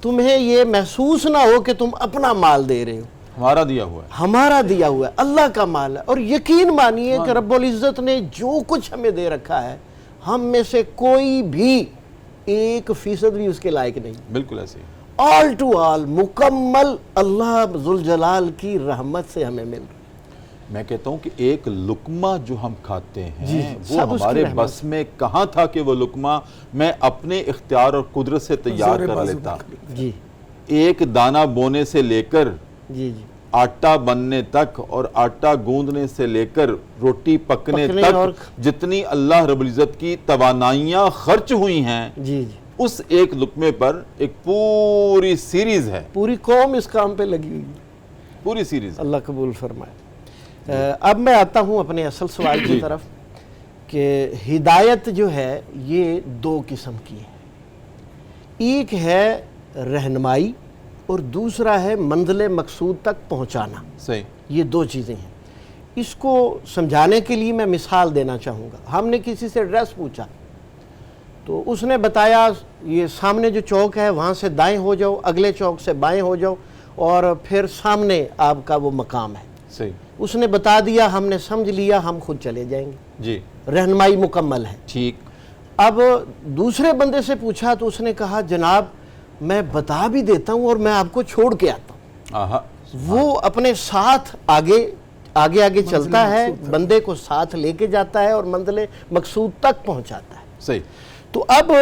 Speaker 3: تمہیں یہ محسوس نہ ہو کہ تم اپنا مال دے رہے ہو،
Speaker 1: ہمارا دیا ہوا ہے،
Speaker 3: ہمارا دیا ہوا ہے، اللہ کا مال ہے، اور یقین مانیے کہ رب العزت نے جو کچھ ہمیں دے رکھا ہے ہم میں سے کوئی بھی 1% بھی اس کے لائق نہیں،
Speaker 1: بالکل ایسے ہی،
Speaker 3: آل ٹو آل مکمل اللہ ذوالجلال کی رحمت سے ہمیں مل رہا ہے۔
Speaker 1: میں کہتا ہوں کہ ایک لقمہ جو ہم کھاتے ہیں وہ
Speaker 3: سب اس کی
Speaker 1: ہمارے
Speaker 3: رحمت
Speaker 1: بس میں کہاں تھا کہ وہ لقمہ میں اپنے اختیار اور قدرت سے تیار کر لیتا۔
Speaker 3: جی
Speaker 1: ایک دانہ بونے سے لے کر
Speaker 3: جی جی
Speaker 1: آٹا بننے تک اور آٹا گوندنے سے لے کر روٹی پکنے
Speaker 3: اور
Speaker 1: تک جتنی اللہ رب العزت کی توانائیاں خرچ ہوئی ہیں،
Speaker 3: جی جی
Speaker 1: اس ایک لقمے پر ایک پوری سیریز ہے،
Speaker 3: پوری قوم اس کام پہ لگی ہوئی ہے،
Speaker 1: پوری سیریز ہے۔
Speaker 3: اللہ قبول فرمائے۔ اب میں آتا ہوں اپنے اصل سوال کی طرف کہ ہدایت جو ہے یہ 2 قسم کی ہے، ایک ہے رہنمائی اور دوسرا ہے منزل مقصود تک پہنچانا۔
Speaker 1: صحیح،
Speaker 3: یہ 2 چیزیں ہیں۔ اس کو سمجھانے کے لیے میں مثال دینا چاہوں گا۔ ہم نے کسی سے ایڈریس پوچھا تو اس نے بتایا یہ سامنے جو چوک ہے وہاں سے دائیں ہو جاؤ، اگلے چوک سے بائیں ہو جاؤ اور پھر سامنے آپ کا وہ مقام ہے۔
Speaker 1: صحیح،
Speaker 3: اس نے بتا دیا، ہم نے سمجھ لیا، ہم خود چلے جائیں گے،
Speaker 1: جی
Speaker 3: رہنمائی مکمل ہے۔
Speaker 1: ٹھیک،
Speaker 3: اب دوسرے بندے سے پوچھا تو اس نے کہا جناب میں بتا بھی دیتا ہوں اور میں آپ کو چھوڑ کے آتا ہوں۔
Speaker 1: آہا،
Speaker 3: وہ اپنے ساتھ آگے چلتا ہے، بندے کو ساتھ لے کے جاتا ہے اور منزل مقصود تک پہنچاتا ہے۔
Speaker 1: صحیح،
Speaker 3: تو اب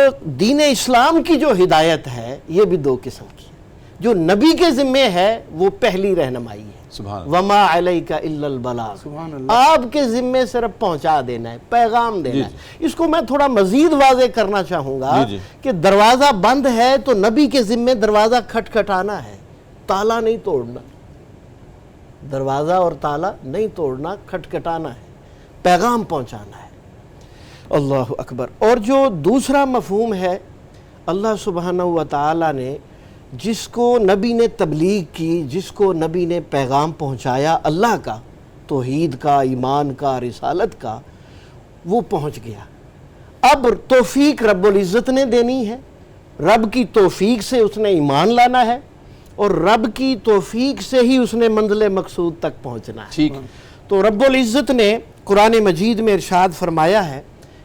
Speaker 3: دین اسلام کی جو ہدایت ہے یہ بھی 2 قسم کی ہے۔ جو نبی کے ذمے ہے وہ پہلی رہنمائی ہے،
Speaker 1: سبحان اللہ،
Speaker 3: وما علیک الا البلاغ،
Speaker 2: سبحان اللہ،
Speaker 3: آپ کے ذمے صرف پہنچا دینا ہے، پیغام دینا ہے۔ اس کو میں تھوڑا مزید واضح کرنا چاہوں گا کہ دروازہ بند ہے تو نبی کے ذمے دروازہ کھٹکھٹانا ہے، تالا نہیں توڑنا، دروازہ اور تالا نہیں توڑنا، کھٹکھٹانا ہے، پیغام پہنچانا ہے۔ اللہ اکبر۔ اور جو دوسرا مفہوم ہے، اللہ سبحانہ و تعالی نے جس کو نبی نے تبلیغ کی، جس کو نبی نے پیغام پہنچایا اللہ کا، توحید کا، ایمان کا، رسالت کا، وہ پہنچ گیا۔ اب توفیق رب العزت نے دینی ہے، رب کی توفیق سے اس نے ایمان لانا ہے اور رب کی توفیق سے ہی اس نے منزل مقصود تک پہنچنا ہے۔
Speaker 1: ٹھیک،
Speaker 3: تو رب العزت نے قرآن مجید میں ارشاد فرمایا ہے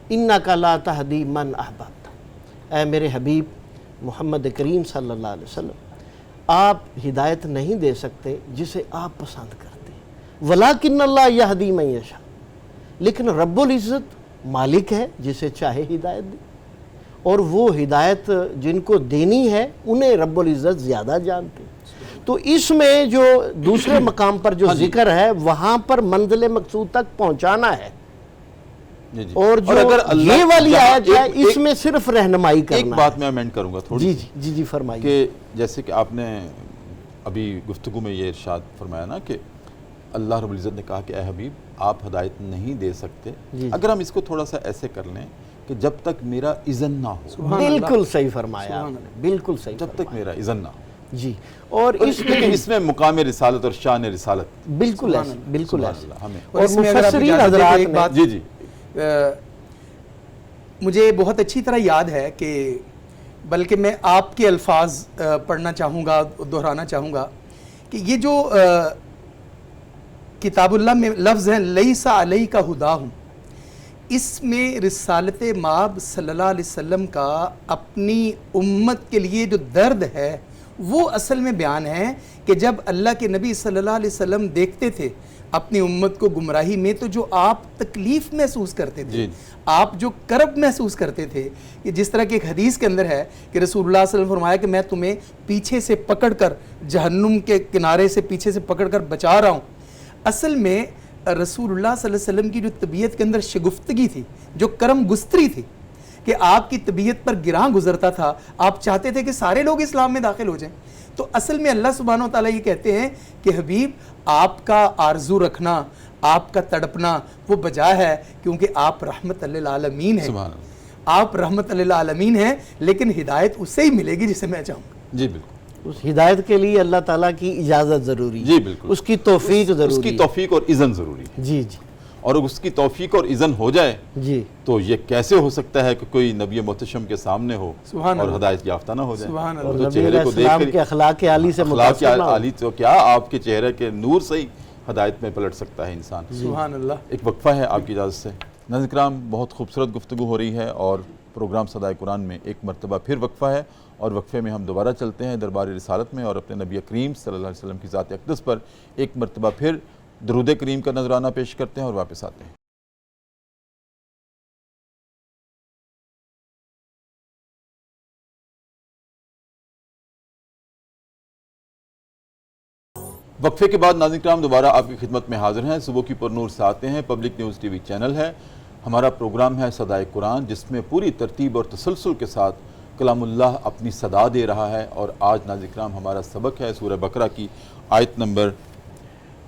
Speaker 3: اِنَّكَ لَا تَهْدِي مَنْ أَحْبَبْتَ، اے میرے حبیب محمد کریم صلی اللہ علیہ وسلم، آپ ہدایت نہیں دے سکتے جسے آپ پسند کرتے ہیں، وَلَكِنَّ اللَّهَ يَهْدِي مَن يَشَاءُ، لیکن رب العزت مالک ہے جسے چاہے ہدایت دے، اور وہ ہدایت جن کو دینی ہے انہیں رب العزت زیادہ جانتے ہیں۔ تو اس میں جو دوسرے مقام پر جو ذکر ہے وہاں پر منزل مقصود تک پہنچانا ہے، اور جو یہ والی آیت ہے اس میں صرف رہنمائی کرنا ہے۔
Speaker 1: ایک بات میں امینڈ کروں گا تھوڑی،
Speaker 3: جی فرمائیے،
Speaker 1: کہ جیسے کہ آپ نے ابھی گفتگو میں یہ ارشاد فرمایا نا کہ اللہ رب العزت نے کہا کہ اے حبیب آپ ہدایت نہیں دے سکتے، اگر ہم اس کو تھوڑا سا ایسے کر لیں کہ جب تک میرا اذن نہ ہو،
Speaker 3: بالکل صحیح فرمایا آپ نے، بالکل صحیح،
Speaker 1: جب تک میرا اذن نہ ہو،
Speaker 3: جی، اور
Speaker 1: اس میں مقام رسالت اور شان رسالت
Speaker 3: بالکل ایسے، بالکل ایسے،
Speaker 1: ہمیں،
Speaker 2: اور اس میں اگر آپ
Speaker 3: مفسرین
Speaker 2: اجازت دیں تو
Speaker 3: حضرات
Speaker 2: ایک بات
Speaker 1: جی
Speaker 2: مجھے بہت اچھی طرح یاد ہے کہ بلکہ میں آپ کے الفاظ پڑھنا چاہوں گا، دہرانا چاہوں گا کہ یہ جو کتاب اللہ میں لفظ ہیں لیس علیک ہداہم، اس میں رسالت مآب صلی اللہ علیہ وسلم کا اپنی امت کے لیے جو درد ہے وہ اصل میں بیان ہے کہ جب اللہ کے نبی صلی اللہ علیہ وسلم دیکھتے تھے اپنی امت کو گمراہی میں، تو جو آپ تکلیف محسوس کرتے تھے، آپ جو کرب محسوس کرتے تھے، کہ جس طرح کی ایک حدیث کے اندر ہے کہ رسول اللہ صلی اللہ علیہ وسلم فرمایا کہ میں تمہیں پیچھے سے پکڑ کر جہنم کے کنارے سے پیچھے سے پکڑ کر بچا رہا ہوں۔ اصل میں رسول اللہ صلی اللہ علیہ وسلم کی جو طبیعت کے اندر شگفتگی تھی، جو کرم گستری تھی، کہ آپ کی طبیعت پر گراں گزرتا تھا، آپ چاہتے تھے کہ سارے لوگ اسلام میں داخل ہو جائیں، تو اصل میں اللہ سبحانہ و تعالیٰ یہ کہتے ہیں کہ حبیب آپ کا آرزو رکھنا، آپ کا تڑپنا وہ بجا ہے، کیونکہ آپ رحمت للعالمین ہیں، آپ رحمت للعالمین ہیں، لیکن ہدایت اس سے ہی ملے گی جسے میں چاہوں گا۔
Speaker 1: جی بالکل،
Speaker 3: اس ہدایت کے لیے اللہ تعالیٰ کی اجازت ضروری ہے،
Speaker 1: جی بالکل،
Speaker 3: اس کی توفیق ضروری ہے،
Speaker 1: اس کی توفیق اور اذن ضروری ہے،
Speaker 3: جی جی،
Speaker 1: اور اس کی توفیق اور اذن ہو جائے
Speaker 3: جی
Speaker 1: تو یہ کیسے ہو سکتا ہے کہ کوئی نبی محتشم کے سامنے ہو
Speaker 2: سبحان
Speaker 1: اور
Speaker 2: اللہ،
Speaker 1: ہدایت یافتہ نہ ہو جائے؟
Speaker 2: سبحان اللہ،
Speaker 3: اور
Speaker 1: تو
Speaker 3: نبی
Speaker 1: چہرے
Speaker 3: علیہ
Speaker 1: کو دیکھ
Speaker 3: السلام
Speaker 1: کر
Speaker 3: کے اخلاق عالی سے
Speaker 1: اخلاق
Speaker 3: متاثر نہ ہو۔
Speaker 1: عالی تو کیا آپ کے چہرے کے نور سے ہی ہدایت میں پلٹ سکتا ہے انسان۔
Speaker 2: سبحان اللہ۔
Speaker 1: ایک وقفہ ہے آپ کی اجازت سے۔ ناظرین کرام، بہت خوبصورت گفتگو ہو رہی ہے اور پروگرام صدائے قرآن میں ایک مرتبہ پھر وقفہ ہے، اور وقفے میں ہم دوبارہ چلتے ہیں دربار رسالت میں اور اپنے نبی کریم صلی اللہ علیہ وسلم کی ذات اقدس پر ایک مرتبہ پھر درود کریم کا نذرانہ پیش کرتے ہیں اور واپس آتے ہیں۔ وقفے کے بعد ناظرین کرام دوبارہ آپ کی خدمت میں حاضر ہیں۔ صبح کی پر نور سے آتے ہیں، public news T V channel ہے، ہمارا پروگرام ہے صدائے قرآن، جس میں پوری ترتیب اور تسلسل کے ساتھ کلام اللہ اپنی صدا دے رہا ہے، اور آج ناظرین کرام ہمارا سبق ہے سورہ بقرہ کی آیت نمبر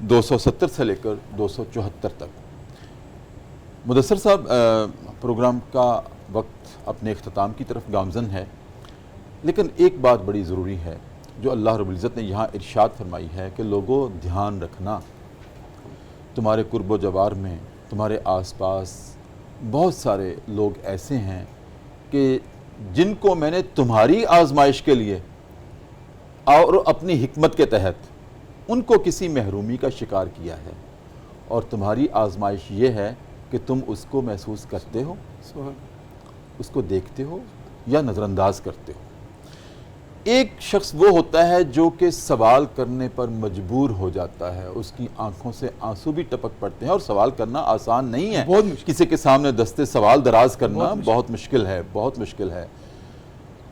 Speaker 1: 270 سے لے کر 274 تک۔ مدثر صاحب، پروگرام کا وقت اپنے اختتام کی طرف گامزن ہے، لیکن ایک بات بڑی ضروری ہے جو اللہ رب العزت نے یہاں ارشاد فرمائی ہے کہ لوگوں دھیان رکھنا، تمہارے قرب و جوار میں، تمہارے آس پاس بہت سارے لوگ ایسے ہیں کہ جن کو میں نے تمہاری آزمائش کے لیے اور اپنی حکمت کے تحت ان کو کسی محرومی کا شکار کیا ہے، اور تمہاری آزمائش یہ ہے کہ تم اس کو محسوس کرتے ہو، اس کو دیکھتے ہو یا نظر انداز کرتے ہو۔ ایک شخص وہ ہوتا ہے جو کہ سوال کرنے پر مجبور ہو جاتا ہے، اس کی آنکھوں سے آنسو بھی ٹپک پڑتے ہیں، اور سوال کرنا آسان نہیں ہے،
Speaker 2: بہت مشکل،
Speaker 1: کسی کے سامنے دستے سوال دراز کرنا بہت مشکل ہے، بہت مشکل ہے۔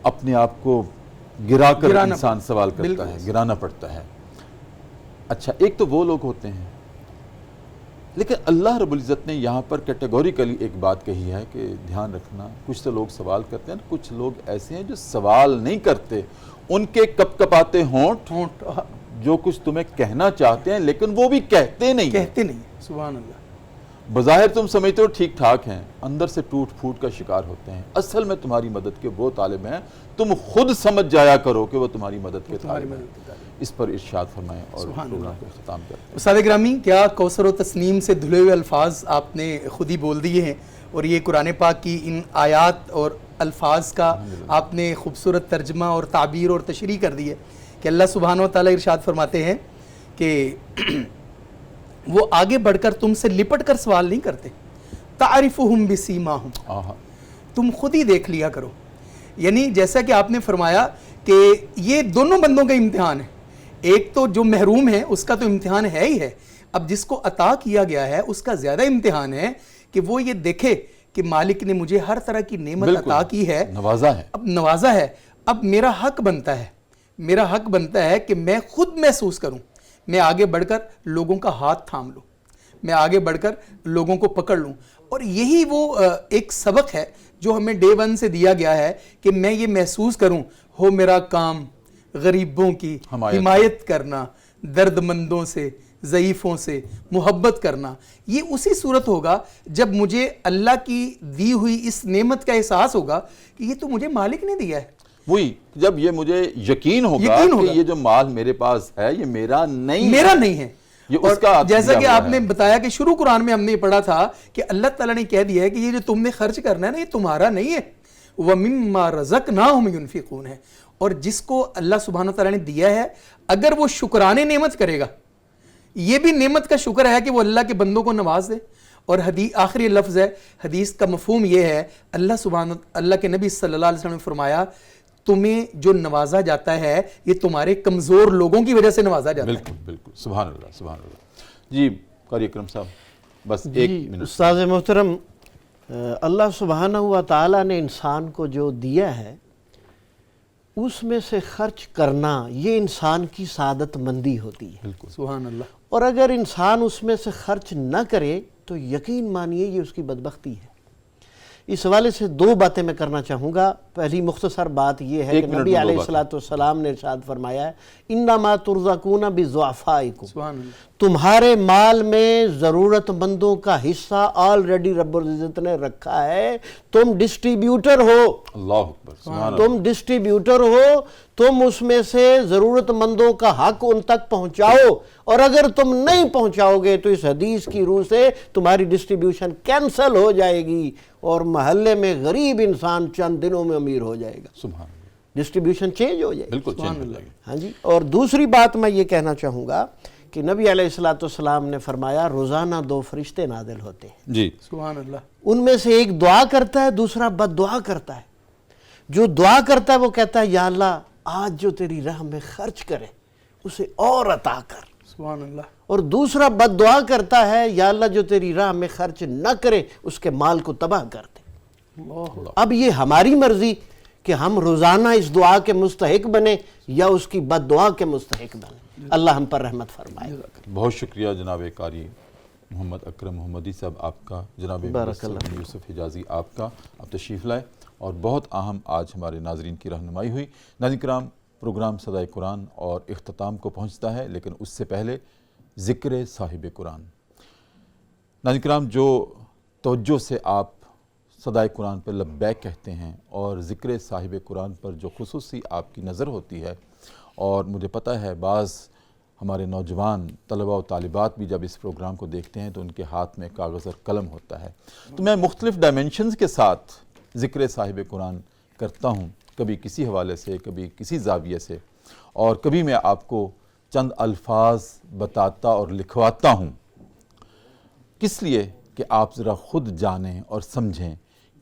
Speaker 1: اپنے آپ کو گرا کر انسان سوال کرتا ہے، گرانا پڑتا ہے۔ اچھا، ایک تو وہ لوگ ہوتے ہیں، لیکن اللہ رب العزت نے یہاں پر کیٹیگوریکلی ایک بات کہی ہے کہ دھیان رکھنا، کچھ تو لوگ سوال کرتے ہیں، کچھ لوگ ایسے ہیں جو سوال نہیں کرتے، ان کے کپ کپاتے ہونٹ جو کچھ تمہیں کہنا چاہتے ہیں لیکن وہ بھی کہتے نہیں،
Speaker 2: سبحان اللہ۔
Speaker 1: بظاہر تم سمجھتے ہو ٹھیک ٹھاک ہیں، اندر سے ٹوٹ پھوٹ کا شکار ہوتے ہیں۔ اصل میں تمہاری مدد کے وہ طالب ہیں، تم خود سمجھ جایا کرو کہ وہ تمہاری مدد کے طالب ہیں۔ اس پر ارشاد فرمائیں اور پروگرام کو ختم کرتے ہیں۔
Speaker 2: استاد گرامی، کیا کوثر و تسنیم سے دھلے ہوئے الفاظ آپ نے خود ہی بول دیے ہیں، اور یہ قرآن پاک کی ان آیات اور الفاظ کا آپ نے خوبصورت ترجمہ اور تعبیر اور تشریح کر دی ہے کہ اللہ سبحانہ و تعالیٰ ارشاد فرماتے ہیں کہ وہ آگے بڑھ کر تم سے لپٹ کر سوال نہیں کرتے، تعرفہم بسیماہم، تم خود ہی دیکھ لیا کرو۔ یعنی جیسا کہ آپ نے فرمایا کہ یہ دونوں بندوں کا امتحان ہے، ایک تو جو محروم ہے اس کا تو امتحان ہے ہی ہے، اب جس کو عطا کیا گیا ہے اس کا زیادہ امتحان ہے کہ وہ یہ دیکھے کہ مالک نے مجھے ہر طرح کی نعمت عطا کی ہے، نوازا ہے، اب میرا حق بنتا ہے کہ میں خود محسوس کروں، میں آگے بڑھ کر لوگوں کا ہاتھ تھام لوں، میں آگے بڑھ کر لوگوں کو پکڑ لوں، اور یہی وہ ایک سبق ہے جو ہمیں ڈے ون سے دیا گیا ہے کہ میں یہ محسوس کروں، ہو میرا کام غریبوں کی حمایت کرنا، درد مندوں سے، ضعیفوں سے محبت کرنا۔ یہ اسی صورت ہوگا جب مجھے اللہ کی دی ہوئی اس نعمت کا احساس ہوگا کہ یہ تو مجھے مالک نے دیا ہے،
Speaker 1: وہی جب یہ مجھے یقین ہوگا کہ یہ جو مال میرے پاس ہے یہ میرا نہیں ہے،
Speaker 2: اور جیسا کہ آپ نے بتایا کہ شروع قرآن میں ہم نے یہ پڑھا تھا کہ اللہ تعالیٰ نے کہہ دیا ہے کہ یہ جو تم نے خرچ کرنا ہے نا، یہ تمہارا نہیں ہے، وَمِمَّا رَزَقْنَاهُمْ يُنْفِقُونَ ہے، اور جس کو اللہ سبحانہ تعالیٰ نے دیا ہے اگر وہ شکرانے نعمت کرے گا، یہ بھی نعمت کا شکر ہے کہ وہ اللہ کے بندوں کو نواز دے۔ اور آخری لفظ ہے حدیث کا مفہوم یہ ہے، اللہ کے نبی صلی اللہ علیہ وسلم نے فرمایا تمہیں جو نوازا جاتا ہے یہ تمہارے کمزور لوگوں کی وجہ سے نوازا جاتا ہے۔
Speaker 1: بالکل بالکل، سبحان اللہ سبحان اللہ۔ جی قاری اکرم صاحب، بس ایک منٹ۔
Speaker 3: استاذ محترم، اللہ سبحانہ و تعالیٰ نے انسان کو جو دیا ہے اس میں سے خرچ کرنا یہ انسان کی سعادت مندی ہوتی ہے۔
Speaker 1: بالکل
Speaker 2: سبحان اللہ۔
Speaker 3: اور اگر انسان اس میں سے خرچ نہ کرے تو یقین مانیے یہ اس کی بدبختی ہے۔ اس حوالے سے دو باتیں میں کرنا چاہوں گا. پہلی مختصر بات یہ ہے کہ نبی علیہ الصلوۃ نے ارشاد فرمایا ہے انما ترزقون بضعفائکم، تمہارے مال میں ضرورت مندوں کا حصہ آلریڈی رب العزت نے رکھا ہے. تم ڈسٹریبیوٹر ہو،
Speaker 1: اللہ اکبر،
Speaker 3: تم ڈسٹریبیوٹر ہو، تم اس میں سے ضرورت مندوں کا حق ان تک پہنچاؤ. اور اگر تم نہیں پہنچاؤ گے تو اس حدیث کی روح سے تمہاری ڈسٹریبیوشن کینسل ہو جائے گی اور محلے میں غریب انسان چند دنوں میں امیر ہو جائے گا.
Speaker 1: سبحان اللہ،
Speaker 3: ڈسٹریبیوشن چینج ہو جائے گی.
Speaker 1: بالکل چینج ہو جائے گی.
Speaker 3: ہاں جی. اور دوسری بات میں یہ کہنا چاہوں گا کہ نبی علیہ السلام نے فرمایا روزانہ 2 فرشتے نازل ہوتے ہیں.
Speaker 1: جی
Speaker 2: سبحان اللہ.
Speaker 3: ان میں سے ایک دعا کرتا ہے، دوسرا بد دعا کرتا ہے. جو دعا کرتا ہے وہ کہتا ہے یا اللہ آج جو تیری راہ میں خرچ کرے اسے اور عطا کر.
Speaker 2: سبحان اللہ.
Speaker 3: اور دوسرا بد دعا کرتا ہے یا اللہ جو تیری راہ میں خرچ نہ کرے اس کے مال کو تباہ کر دے. اب یہ ہماری مرضی کہ ہم روزانہ اس دعا کے مستحق بنیں یا اس کی بد دعا کے مستحق بنیں. اللہ ہم پر رحمت فرمائے.
Speaker 1: بہت شکریہ جناب قاری محمد اکرم محمدی صاحب آپ کا، جناب یوسف حجازی آپ کا، آپ تشریف لائے اور بہت اہم آج ہمارے ناظرین کی رہنمائی ہوئی. ناظرین کرام، پروگرام صدائے قرآن اور اختتام کو پہنچتا ہے، لیکن اس سے پہلے ذکر صاحب قرآن. ناظرین کرام، جو توجہ سے آپ صدائے قرآن پر لبیک کہتے ہیں اور ذکر صاحب قرآن پر جو خصوصی آپ کی نظر ہوتی ہے، اور مجھے پتہ ہے بعض ہمارے نوجوان طلباء و طالبات بھی جب اس پروگرام کو دیکھتے ہیں تو ان کے ہاتھ میں کاغذ اور قلم ہوتا ہے، تو میں مختلف ڈائمنشنز کے ساتھ ذکر صاحب قرآن کرتا ہوں، کبھی کسی حوالے سے، کبھی کسی زاویے سے، اور کبھی میں آپ کو چند الفاظ بتاتا اور لکھواتا ہوں. کس لیے کہ آپ ذرا خود جانیں اور سمجھیں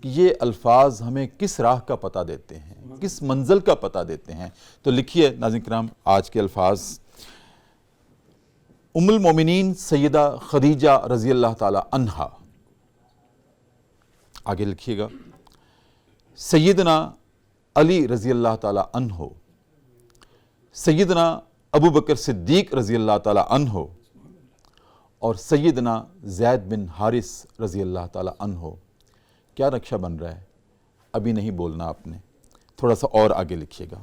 Speaker 1: کہ یہ الفاظ ہمیں کس راہ کا پتہ دیتے ہیں، کس منزل کا پتہ دیتے ہیں. تو لکھیے ناظرین کرام آج کے الفاظ. ام المومنین سیدہ خدیجہ رضی اللہ تعالی عنہا. آگے لکھیے گا سیدنا علی رضی اللہ تعالی عنہ، سیدنا ابو بکر صدیق رضی اللہ تعالی عنہ، اور سیدنا زید بن حارث رضی اللہ تعالی عنہ. کیا نقشہ بن رہا ہے؟ ابھی نہیں بولنا آپ نے، تھوڑا سا اور آگے لکھیے گا.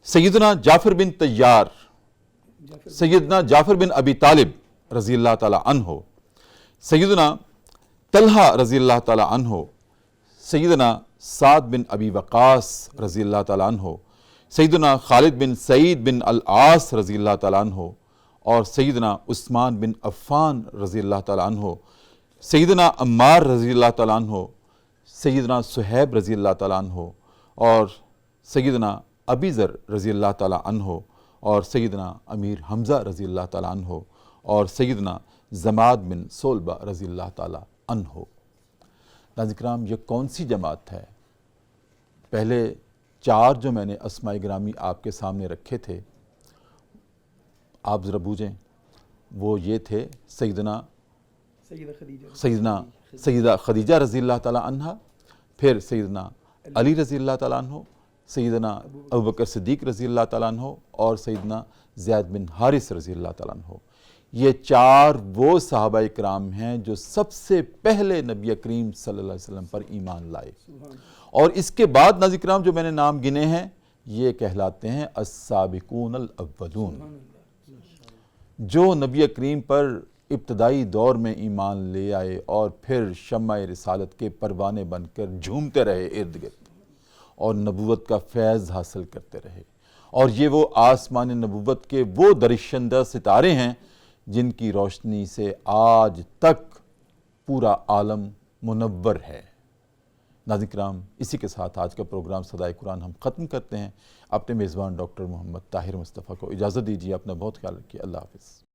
Speaker 1: سیدنا جعفر بن طیار، سیدنا جعفر بن ابی طالب رضی اللہ تعالی عنہ، سیدنا طلحہ رضی اللہ تعالی عنہ، سیدنا سعد بن ابی وقاص رضی اللہ تعالی عنہ، سیدنا خالد بن سعید بن العاص رضی اللہ تعالی عنہ، اور سیدنا عثمان بن عفان رضی اللہ تعالی عنہ، سیدنا عمار رضی اللہ تعالی عنہ، سیدنا صہیب رضی اللہ تعالی عنہ، اور سیدنا ابی ذر رضی اللہ تعالی عنہ، اور سیدنا امیر حمزہ رضی اللہ تعالی عنہ، اور سیدنا زماد بن سولبہ رضی اللہ تعالی عنہ. ناظرین کرام، یہ کون سی جماعت ہے؟ پہلے 4 جو میں نے اسماء گرامی آپ کے سامنے رکھے تھے، آپ ذرا بوجھیں، وہ یہ تھے سیدہ خدیجہ رضی اللہ تعالی عنہ، پھر سیدنا علی رضی اللہ تعالی عنہ، سیدنا ابوبکر صدیق رضی اللہ تعالی عنہ، اور سیدنا زید بن حارث رضی اللہ تعالی عنہ. یہ 4 وہ صحابہ کرام ہیں جو سب سے پہلے نبی کریم صلی اللہ علیہ وسلم پر ایمان لائے، اور اس کے بعد ناظرین کرام جو میں نے نام گنے ہیں یہ کہلاتے ہیں السابقون الاولون، جو نبی کریم پر ابتدائی دور میں ایمان لے آئے اور پھر شمع رسالت کے پروانے بن کر جھومتے رہے ارد گرد اور نبوت کا فیض حاصل کرتے رہے. اور یہ وہ آسمان نبوت کے وہ درخشندہ ستارے ہیں جن کی روشنی سے آج تک پورا عالم منور ہے. ناظرین کرام، اسی کے ساتھ آج کا پروگرام صدائے قرآن ہم ختم کرتے ہیں. اپنے میزبان ڈاکٹر محمد طاہر مصطفیٰ کو اجازت دیجیے. اپنا بہت خیال رکھیے. اللہ حافظ.